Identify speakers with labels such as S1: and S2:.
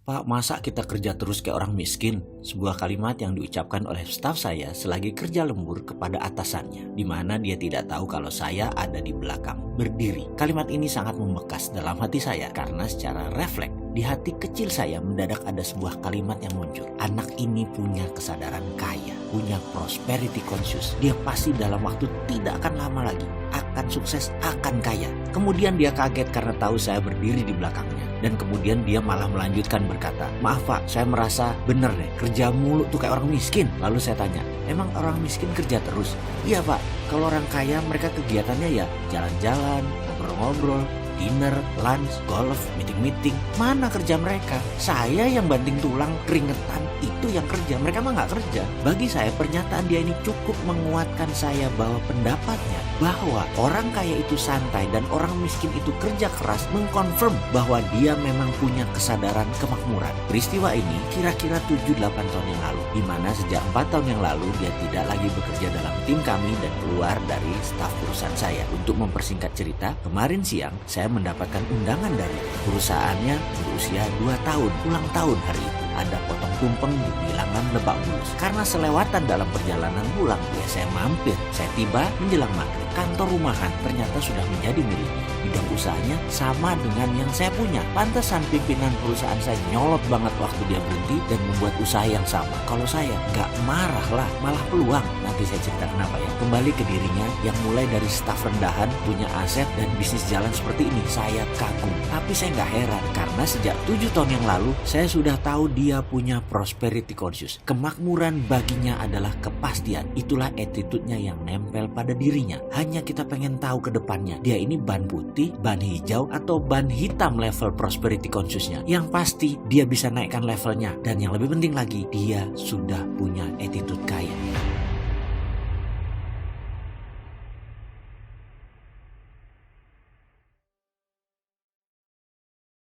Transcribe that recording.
S1: "Pak, masa kita kerja terus kayak orang miskin?" Sebuah kalimat yang diucapkan oleh staf saya selagi kerja lembur kepada atasannya, di mana dia tidak tahu kalau saya ada di belakang berdiri. Kalimat ini sangat membekas dalam hati saya karena secara refleks di hati kecil saya mendadak ada sebuah kalimat yang muncul. Anak ini punya kesadaran kaya, punya prosperity conscious. Dia pasti dalam waktu tidak akan lama lagi akan sukses, akan kaya. Kemudian dia kaget karena tahu saya berdiri di belakangnya. Dan kemudian dia malah melanjutkan berkata, "Maaf Pak, saya merasa bener deh, kerja mulu tuh kayak orang miskin." Lalu saya tanya, "Emang orang miskin kerja terus?" "Iya Pak, kalau orang kaya mereka kegiatannya ya jalan-jalan, ngobrol-ngobrol, dinner, lunch, golf, meeting-meeting. Mana kerja mereka? Saya yang banting tulang, keringetan, itu yang kerja. Mereka mah gak kerja." Bagi saya pernyataan dia ini cukup menguatkan saya bahwa pendapatnya bahwa orang kaya itu santai dan orang miskin itu kerja keras mengkonfirm bahwa dia memang punya kesadaran kemakmuran. Peristiwa ini kira-kira 7-8 tahun yang lalu, di mana sejak 4 tahun yang lalu dia tidak lagi bekerja dalam tim kami dan keluar dari staf perusahaan saya. Untuk mempersingkat cerita, kemarin siang saya mendapatkan undangan dari perusahaannya berusia 2 tahun, ulang tahun hari itu. Ada potong tumpeng di bilangan Lebak Bulus. Karena selewatan dalam perjalanan pulang, ya saya mampir. Saya tiba menjelang maghrib. Kantor rumahan ternyata sudah menjadi miliknya. Bidang usahanya sama dengan yang saya punya. Pantesan pimpinan perusahaan saya nyolot banget waktu dia berhenti dan membuat usaha yang sama. Kalau saya nggak marah lah, malah peluang. Nanti saya cerita kenapa ya. Kembali ke dirinya yang mulai dari staf rendahan, punya aset dan bisnis jalan seperti ini. Saya kagum. Tapi saya nggak heran karena sejak 7 tahun yang lalu saya sudah tahu dia punya prosperity conscious. Kemakmuran baginya adalah kepastian. Itulah attitude-nya yang nempel pada dirinya. Hanya kita pengen tahu ke depannya, dia ini ban putih, ban hijau, atau ban hitam level prosperity conscious-nya. Yang pasti dia bisa naikkan levelnya. Dan yang lebih penting lagi, dia sudah punya attitude kaya.